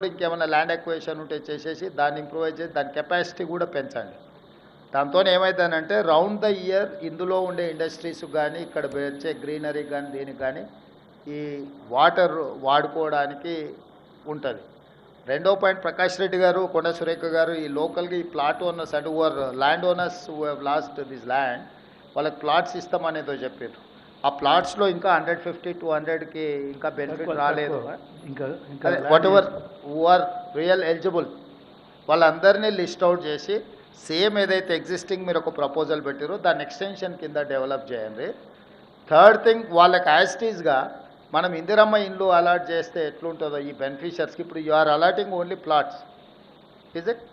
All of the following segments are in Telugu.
ఇంకేమైనా ల్యాండ్ ఎక్వేషన్ ఉంటే చేసేసి దాన్ని ఇంప్రూవైజ్ చేసి దాని కెపాసిటీ కూడా పెంచండి. దాంతో ఏమవుతుందంటే రౌండ్ ద ఇయర్ ఇందులో ఉండే ఇండస్ట్రీస్ కానీ ఇక్కడ వచ్చే గ్రీనరీ కానీ దీనికి కానీ ఈ వాటర్ వాడుకోవడానికి ఉంటుంది. రెండో పాయింట్, ప్రకాష్ రెడ్డి గారు, కొండ సురేఖ గారు, ఈ లోకల్గా ఈ plot owners and over land owners who have lost this land వాళ్ళకి ప్లాట్స్ ఇస్తామనేదో చెప్పారు. ఆ ప్లాట్స్లో ఇంకా 150-200కి ఇంకా బెనిఫిట్ రాలేదు. ఇంకా whatever who are real eligible వాళ్ళందరినీ లిస్ట్ అవుట్ చేసి సేమ్ ఏదైతే ఎగ్జిస్టింగ్ మీరు ఒక ప్రపోజల్ పెట్టారో దాన్ని ఎక్స్టెన్షన్ కింద డెవలప్ చేయండి. థర్డ్ థింగ్, వాళ్ళకి యాజిటీస్గా మనం ఇందిరమ్మ ఇండ్లు అలాట్ చేస్తే ఎట్లుంటుందో ఈ బెనిఫిషియర్స్కి. ఇప్పుడు you are allotting only plots, is it?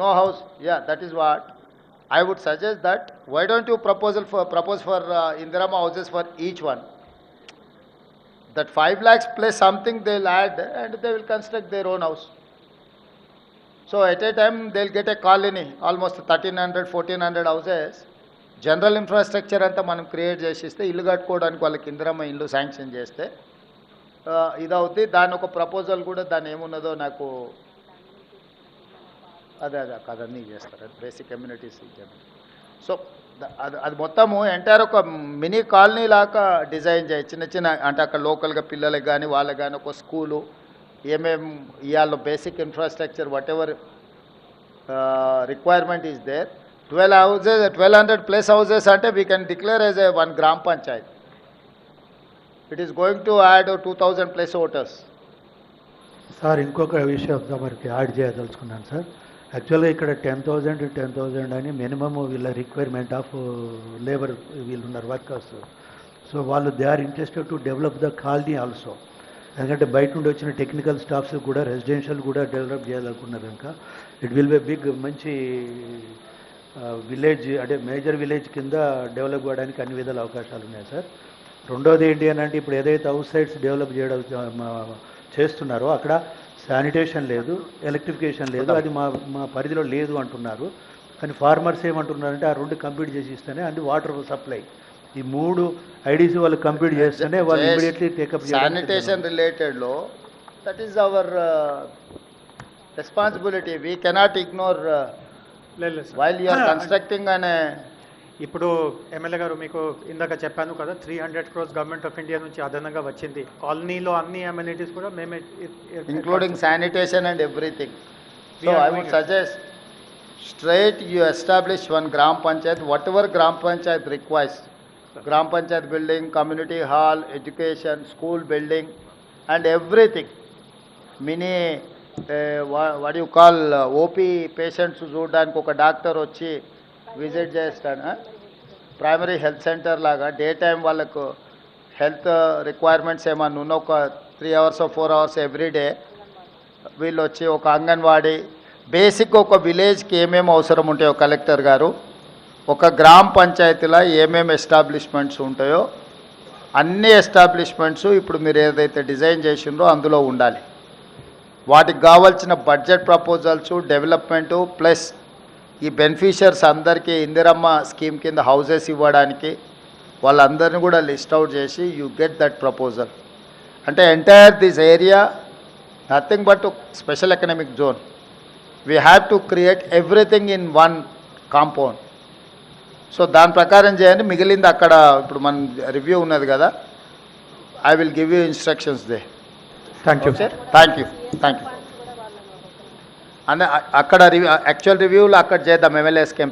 No house. Yeah, that is what I would suggest that why don't you propose for Indirama houses for each one. That 5 lakhs plus something they'll add and they will construct their own house. So at a time they'll get a colony, almost 1300-1400 houses. General infrastructure anta manam create chesiste illu kattukodaniki vallaki Indirama illu sanction cheste idavuddi. Dani oka proposal kuda dani emunnado naku అదే కదన్నీ చేస్తారు, బేసిక్ కమ్యూనిటీస్. సో అది మొత్తము ఎంటైర్ ఒక మినీ కాలనీ లాగా డిజైన్ చేయి. చిన్న చిన్న అంటే అక్కడ లోకల్గా పిల్లలకి కానీ వాళ్ళకి కానీ ఒక స్కూలు ఏమేమి ఇవాళ basic infrastructure whatever requirement is there. 12 houses, 1200 plus houses అంటే we can declare as a 1 గ్రామ panchayat. It is going to add 2000 plus voters. Sir ఇంకొక విషయం మనకి యాడ్ చేయదలుచుకున్నాను సార్. యాక్చువల్గా ఇక్కడ 10,000 అని మినిమమ్ వీళ్ళ రిక్వైర్మెంట్ ఆఫ్ లేబర్ వీళ్ళు ఉన్నారు వర్కర్స్. సో వాళ్ళు they are interested to develop the colony also. ఎందుకంటే బయట నుండి వచ్చిన టెక్నికల్ స్టాఫ్స్ కూడా రెసిడెన్షియల్ కూడా డెవలప్ చేయాలనుకున్నారు కనుక ఇట్ విల్ బి బిగ్ మంచి విలేజ్, అంటే మేజర్ విలేజ్ కింద డెవలప్ అవ్వడానికి అన్ని విధాల అవకాశాలు ఉన్నాయి సార్. రెండోది ఏంటి అని అంటే ఇప్పుడు ఏదైతే హౌస్ సైడ్స్ డెవలప్ చేయడం చేస్తున్నారో అక్కడ శానిటేషన్ లేదు, ఎలక్ట్రిఫికేషన్ లేదు, అది మా పరిధిలో లేదు అంటున్నారు. కానీ ఫార్మర్స్ ఏమంటున్నారంటే ఆ 2 కంప్లీట్ చేసి ఇస్తేనే అంటే వాటర్ సప్లై ఈ 3 ఐడీసీ వాళ్ళు కంప్లీట్ చేస్తేనే వాళ్ళు ఇమీడియట్లీ టేకప్. శానిటేషన్ రిలేటెడ్లో that is our responsibility. We cannot ignore while you are constructing అనే. ఇప్పుడు ఎమ్మెల్యే గారు మీకు ఇందాక చెప్పాను కదా 300 crores గవర్నమెంట్ ఆఫ్ ఇండియా నుంచి అదనంగా వచ్చింది. కాలనీలో అన్ని అమ్యూనిటీస్ కూడా మేమే including sanitation and everything. So I would suggest straight you establish 1 gram panchayat, whatever gram panchayat requires. Gram panchayat building, community hall, education, school building and everything. Mini what do you call OP patients చూడడానికి ఒక డాక్టర్ వచ్చి విజిట్ చేస్తాను. ప్రైమరీ హెల్త్ సెంటర్ లాగా డే టైం వాళ్ళకు హెల్త్ రిక్వైర్మెంట్స్ ఏమన్నా ఉన్న ఒక 3 hours or 4 hours ఎవ్రీడే వీళ్ళు వచ్చి ఒక అంగన్వాడీ బేసిక్ ఒక విలేజ్కి ఏమేమి అవసరం ఉంటాయో కలెక్టర్ గారు ఒక గ్రామ పంచాయతీలో ఏమేమి ఎస్టాబ్లిష్మెంట్స్ ఉంటాయో అన్ని ఎస్టాబ్లిష్మెంట్స్ ఇప్పుడు మీరు ఏదైతే డిజైన్ చేసిండ్రో అందులో ఉండాలి. వాటికి కావాల్సిన బడ్జెట్ ప్రపోజల్స్, డెవలప్మెంటు ప్లస్ ఈ బెనిఫిషియర్స్ అందరికీ ఇందిరమ్మ స్కీమ్ కింద హౌసెస్ ఇవ్వడానికి వాళ్ళందరినీ కూడా లిస్ట్ అవుట్ చేసి యూ గెట్ దట్ ప్రపోజల్. అంటే entire this area nothing but special economic zone. We have to create everything in 1 compound. So దాని ప్రకారం చేయండి. మిగిలింది అక్కడ ఇప్పుడు మన రివ్యూ ఉన్నది కదా, I will give you instructions they. Thank you. Thank you. అక్కడ యాక్చువల్ రివ్యూలో అక్కడ చేద్దాం ఎమ్మెల్యేస్కి.